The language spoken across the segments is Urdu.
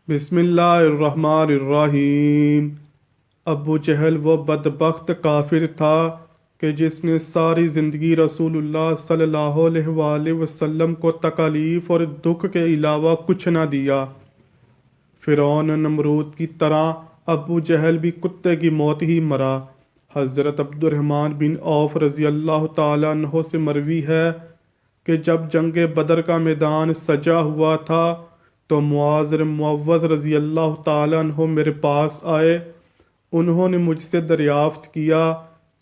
بسم اللہ الرحمن الرحیم۔ ابو جہل وہ بدبخت کافر تھا کہ جس نے ساری زندگی رسول اللہ صلی اللہ علیہ وآلہ وسلم کو تکالیف اور دکھ کے علاوہ کچھ نہ دیا۔ فرعون نمرود کی طرح ابو جہل بھی کتے کی موت ہی مرا۔ حضرت عبد الرحمن بن عوف رضی اللہ تعالیٰ عنہ سے مروی ہے کہ جب جنگ بدر کا میدان سجا ہوا تھا تو معاذ معوذ رضی اللہ تعالیٰ عنہ میرے پاس آئے۔ انہوں نے مجھ سے دریافت کیا،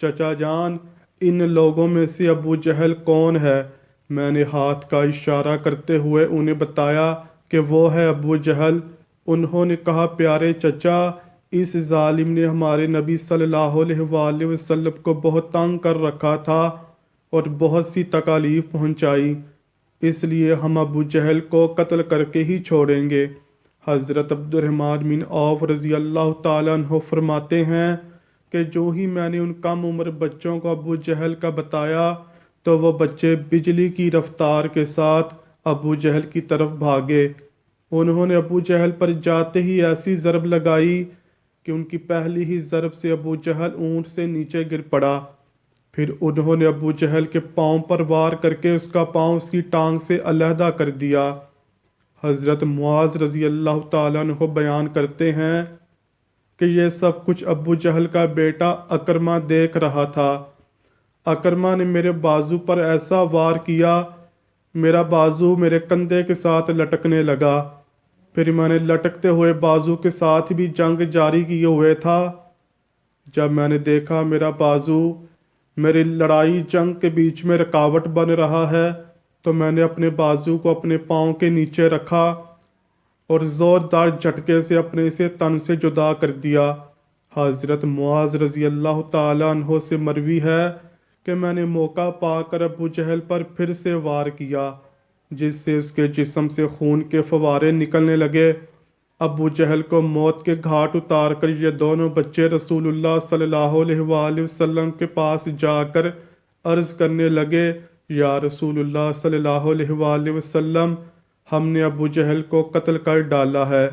چچا جان، ان لوگوں میں سے ابو جہل کون ہے؟ میں نے ہاتھ کا اشارہ کرتے ہوئے انہیں بتایا کہ وہ ہے ابو جہل۔ انہوں نے کہا، پیارے چچا، اس ظالم نے ہمارے نبی صلی اللہ علیہ وآلہ وسلم کو بہت تنگ کر رکھا تھا اور بہت سی تکالیف پہنچائی، اس لیے ہم ابو جہل کو قتل کر کے ہی چھوڑیں گے۔ حضرت عبد الرحمن بن عوف رضی اللہ تعالیٰ عنہ فرماتے ہیں کہ جو ہی میں نے ان کم عمر بچوں کو ابو جہل کا بتایا تو وہ بچے بجلی کی رفتار کے ساتھ ابو جہل کی طرف بھاگے۔ انہوں نے ابو جہل پر جاتے ہی ایسی ضرب لگائی کہ ان کی پہلی ہی ضرب سے ابو جہل اونٹ سے نیچے گر پڑا۔ پھر انہوں نے ابو جہل کے پاؤں پر وار کر کے اس کا پاؤں اس کی ٹانگ سے علیحدہ کر دیا۔ حضرت معاذ رضی اللہ تعالیٰ عنہ بیان کرتے ہیں کہ یہ سب کچھ ابو جہل کا بیٹا اکرمہ دیکھ رہا تھا۔ اکرمہ نے میرے بازو پر ایسا وار کیا، میرا بازو میرے کندھے کے ساتھ لٹکنے لگا۔ پھر میں نے لٹکتے ہوئے بازو کے ساتھ بھی جنگ جاری کیے ہوئے تھا۔ جب میں نے دیکھا میرا بازو میری لڑائی جنگ کے بیچ میں رکاوٹ بن رہا ہے تو میں نے اپنے بازو کو اپنے پاؤں کے نیچے رکھا اور زوردار جھٹکے سے اپنے سے تن سے جدا کر دیا۔ حضرت معاذ رضی اللہ تعالیٰ عنہ سے مروی ہے کہ میں نے موقع پا کر ابو جہل پر پھر سے وار کیا، جس سے اس کے جسم سے خون کے فوارے نکلنے لگے۔ ابو جہل کو موت کے گھاٹ اتار کر یہ دونوں بچے رسول اللہ صلی اللہ علیہ وآلہ وسلم کے پاس جا کر عرض کرنے لگے، یا رسول اللہ صلی اللہ علیہ وآلہ وسلم، ہم نے ابو جہل کو قتل کر ڈالا ہے۔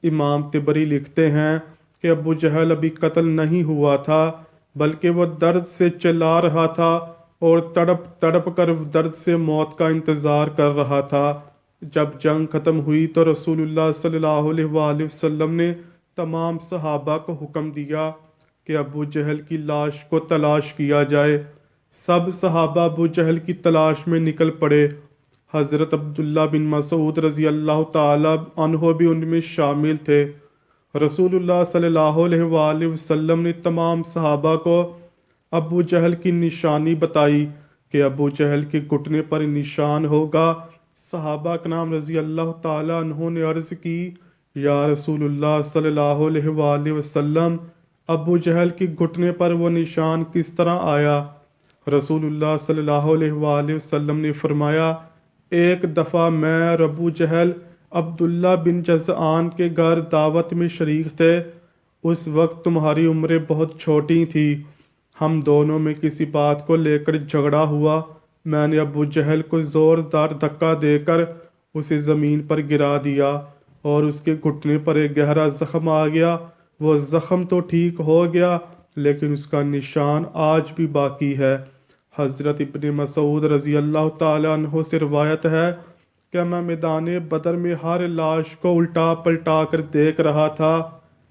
امام طبری لکھتے ہیں کہ ابو جہل ابھی قتل نہیں ہوا تھا، بلکہ وہ درد سے چلا رہا تھا اور تڑپ تڑپ کر درد سے موت کا انتظار کر رہا تھا۔ جب جنگ ختم ہوئی تو رسول اللہ صلی اللہ علیہ وآلہ وسلم نے تمام صحابہ کو حکم دیا کہ ابو جہل کی لاش کو تلاش کیا جائے۔ سب صحابہ ابو جہل کی تلاش میں نکل پڑے۔ حضرت عبداللہ بن مسعود رضی اللہ تعالی عنہ بھی ان میں شامل تھے۔ رسول اللہ صلی اللہ علیہ وآلہ وسلم نے تمام صحابہ کو ابو جہل کی نشانی بتائی کہ ابو جہل کے گھٹنے پر نشان ہوگا۔ صحابہ کرام رضی اللہ تعالی عنہ نے عرض کی، یا رسول اللہ صلی اللہ علیہ وآلہ وسلم، ابو جہل کے گھٹنے پر وہ نشان کس طرح آیا؟ رسول اللہ صلی اللہ علیہ وآلہ وسلم نے فرمایا، ایک دفعہ میں اور ابو جہل عبداللہ بن جذعان کے گھر دعوت میں شریک تھے۔ اس وقت تمہاری عمریں بہت چھوٹی تھی۔ ہم دونوں میں کسی بات کو لے کر جھگڑا ہوا۔ میں نے ابو جہل کو زوردار دھکا دے کر اسے زمین پر گرا دیا اور اس کے گھٹنے پر ایک گہرا زخم آ گیا۔ وہ زخم تو ٹھیک ہو گیا لیکن اس کا نشان آج بھی باقی ہے۔ حضرت ابن مسعود رضی اللہ تعالی عنہ سے روایت ہے کہ میں میدان بدر میں ہر لاش کو الٹا پلٹا کر دیکھ رہا تھا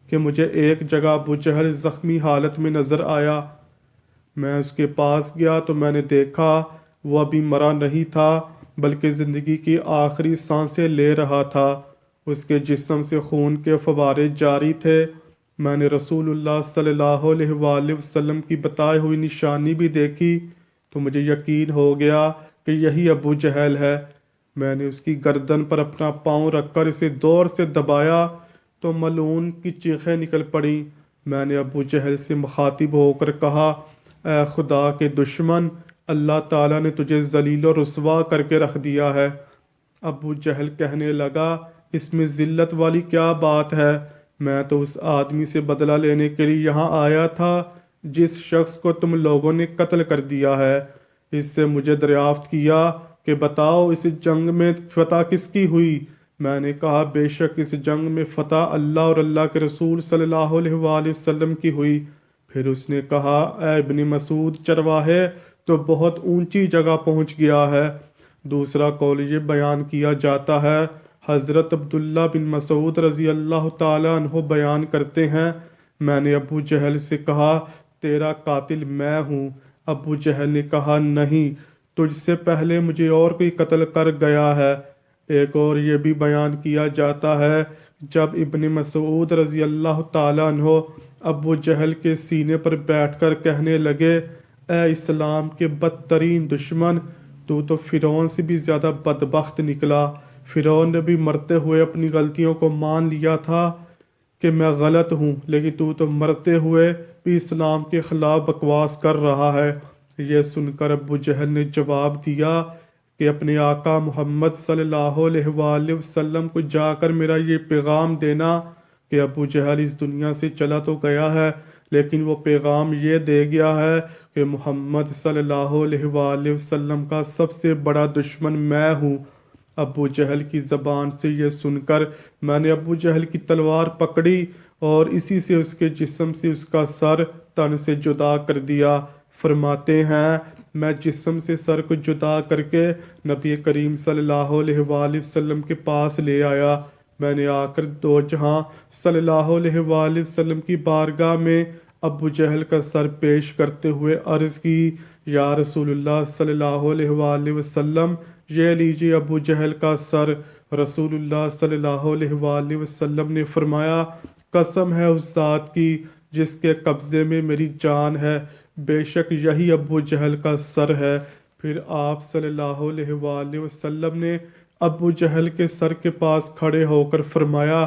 کہ مجھے ایک جگہ ابو جہل زخمی حالت میں نظر آیا۔ میں اس کے پاس گیا تو میں نے دیکھا وہ ابھی مرا نہیں تھا بلکہ زندگی کی آخری سانسیں لے رہا تھا۔ اس کے جسم سے خون کے فوارے جاری تھے۔ میں نے رسول اللہ صلی اللہ علیہ وآلہ وسلم کی بتائی ہوئی نشانی بھی دیکھی تو مجھے یقین ہو گیا کہ یہی ابو جہل ہے۔ میں نے اس کی گردن پر اپنا پاؤں رکھ کر اسے زور سے دبایا تو ملعون کی چیخیں نکل پڑیں۔ میں نے ابو جہل سے مخاطب ہو کر کہا، اے خدا کے دشمن، اللہ تعالیٰ نے تجھے ذلیل و رسوا کر کے رکھ دیا ہے۔ ابو جہل کہنے لگا، اس میں ذلت والی کیا بات ہے؟ میں تو اس آدمی سے بدلہ لینے کے لیے یہاں آیا تھا جس شخص کو تم لوگوں نے قتل کر دیا ہے۔ اس سے مجھے دریافت کیا کہ بتاؤ اس جنگ میں فتح کس کی ہوئی؟ میں نے کہا بے شک اس جنگ میں فتح اللہ اور اللہ کے رسول صلی اللہ علیہ وآلہ وسلم کی ہوئی۔ پھر اس نے کہا اے ابن مسعود، چرواہے تو بہت اونچی جگہ پہنچ گیا ہے۔ دوسرا قول یہ بیان کیا جاتا ہے، حضرت عبداللہ بن مسعود رضی اللہ تعالیٰ عنہ بیان کرتے ہیں، میں نے ابو جہل سے کہا تیرا قاتل میں ہوں۔ ابو جہل نے کہا نہیں، تجھ سے پہلے مجھے اور کوئی قتل کر گیا ہے۔ ایک اور یہ بھی بیان کیا جاتا ہے، جب ابن مسعود رضی اللہ تعالیٰ عنہ ابو جہل کے سینے پر بیٹھ کر کہنے لگے، اے اسلام کے بدترین دشمن، تو فرعون سے بھی زیادہ بدبخت نکلا۔ فرعون نے بھی مرتے ہوئے اپنی غلطیوں کو مان لیا تھا کہ میں غلط ہوں، لیکن تو مرتے ہوئے بھی اسلام کے خلاف بکواس کر رہا ہے۔ یہ سن کر ابو جہل نے جواب دیا کہ اپنے آقا محمد صلی اللہ علیہ وآلہ وسلم کو جا کر میرا یہ پیغام دینا کہ ابو جہل اس دنیا سے چلا تو گیا ہے، لیکن وہ پیغام یہ دے گیا ہے کہ محمد صلی اللہ علیہ وآلہ وسلم کا سب سے بڑا دشمن میں ہوں۔ ابو جہل کی زبان سے یہ سن کر میں نے ابو جہل کی تلوار پکڑی اور اسی سے اس کے جسم سے اس کا سر تن سے جدا کر دیا۔ فرماتے ہیں میں جسم سے سر کو جدا کر کے نبی کریم صلی اللہ علیہ وآلہ وسلم کے پاس لے آیا۔ میں نے آ کر دو جہاں صلی اللہ علیہ وآلہ وسلم کی بارگاہ میں ابو جہل کا سر پیش کرتے ہوئے عرض کی، یا رسول اللہ صلی اللہ علیہ وآلہ وسلم، یہ لیجیے ابو جہل کا سر۔ رسول اللہ صلی اللہ علیہ وآلہ وسلم نے فرمایا، قسم ہے اس ذات کی جس کے قبضے میں میری جان ہے، بے شک یہی ابو جہل کا سر ہے۔ پھر آپ صلی اللہ علیہ وآلہ وسلم نے ابو جہل کے سر کے پاس کھڑے ہو کر فرمایا،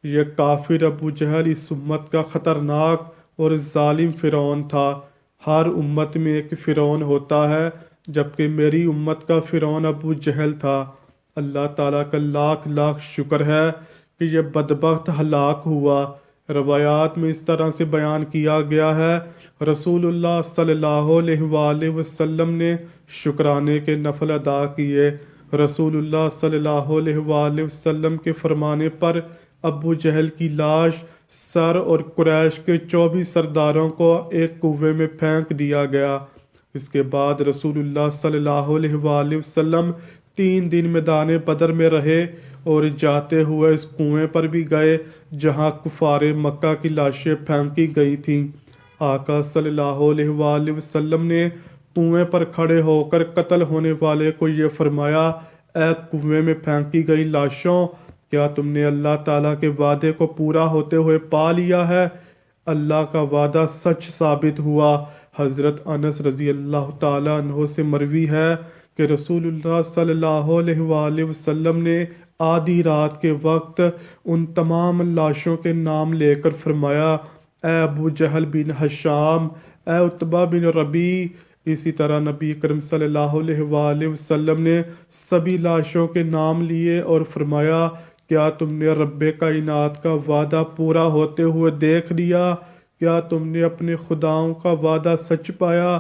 یہ کافر ابو جہل اس امت کا خطرناک اور ظالم فرعون تھا۔ ہر امت میں ایک فرعون ہوتا ہے، جبکہ میری امت کا فرعون ابو جہل تھا۔ اللہ تعالیٰ کا لاکھ لاکھ شکر ہے کہ یہ بدبخت ہلاک ہوا۔ روایات میں اس طرح سے بیان کیا گیا ہے، رسول اللہ صلی اللہ علیہ وآلہ وسلم نے شکرانے کے نفل ادا کیے۔ رسول اللہ صلی اللہ علیہ وآلہ وسلم کے فرمانے پر ابو جہل کی لاش سر اور قریش کے 24 سرداروں کو ایک کنویں میں پھینک دیا گیا۔ اس کے بعد رسول اللہ صلی اللہ علیہ وآلہ وسلم 3 دن میدان بدر میں رہے اور جاتے ہوئے اس کنویں پر بھی گئے جہاں کفار مکہ کی لاشیں پھینکی گئی تھیں۔ آقا صلی اللہ علیہ وآلہ وسلم نے کنویں پر کھڑے ہو کر قتل ہونے والے کو یہ فرمایا، اے کنویں میں پھینکی گئی لاشوں، کیا تم نے اللہ تعالیٰ کے وعدے کو پورا ہوتے ہوئے پا لیا ہے؟ اللہ کا وعدہ سچ ثابت ہوا۔ حضرت انس رضی اللہ تعالیٰ عنہ سے مروی ہے کہ رسول اللہ صلی اللہ علیہ وآلہ وسلم نے آدھی رات کے وقت ان تمام لاشوں کے نام لے کر فرمایا، اے ابو جہل بن ہشام، اے عتبہ بن ربیع۔ اسی طرح نبی کرم صلی اللہ علیہ وآلہ وسلم نے سبھی لاشوں کے نام لیے اور فرمایا، کیا تم نے رب کائنات کا وعدہ پورا ہوتے ہوئے دیکھ لیا؟ کیا تم نے اپنے خداؤں کا وعدہ سچ پایا؟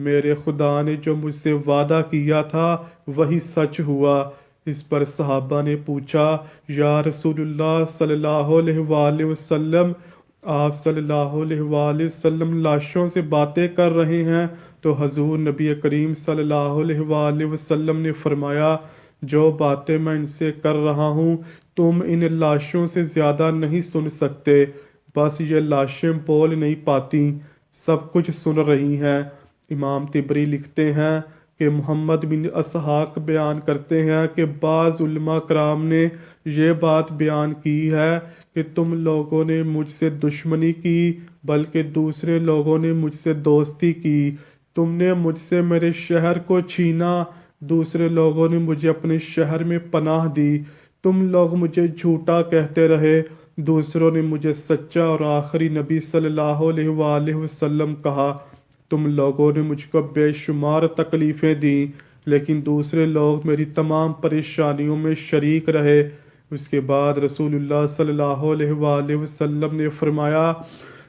میرے خدا نے جو مجھ سے وعدہ کیا تھا وہی سچ ہوا۔ اس پر صحابہ نے پوچھا، یا رسول اللہ صلی اللہ علیہ وآلہ وسلم، آپ صلی اللہ علیہ وآلہ وسلم لاشوں سے باتیں کر رہے ہیں؟ تو حضور نبی کریم صلی اللہ علیہ وآلہ وسلم نے فرمایا، جو باتیں میں ان سے کر رہا ہوں تم ان لاشوں سے زیادہ نہیں سن سکتے، بس یہ لاشیں بول نہیں پاتی، سب کچھ سن رہی ہیں۔ امام طبری لکھتے ہیں کہ محمد بن اسحاق بیان کرتے ہیں کہ بعض علماء کرام نے یہ بات بیان کی ہے کہ تم لوگوں نے مجھ سے دشمنی کی بلکہ دوسرے لوگوں نے مجھ سے دوستی کی، تم نے مجھ سے میرے شہر کو چھینا، دوسرے لوگوں نے مجھے اپنے شہر میں پناہ دی، تم لوگ مجھے جھوٹا کہتے رہے، دوسروں نے مجھے سچا اور آخری نبی صلی اللہ علیہ وآلہ وسلم کہا، تم لوگوں نے مجھ کو بے شمار تکلیفیں دیں، لیکن دوسرے لوگ میری تمام پریشانیوں میں شریک رہے۔ اس کے بعد رسول اللہ صلی اللہ علیہ وآلہ وسلم نے فرمایا،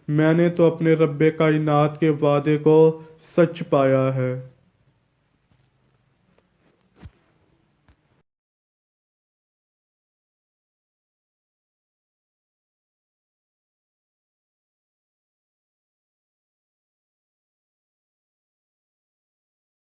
میں نے تو اپنے رب کائنات کے وعدے کو سچ پایا ہے۔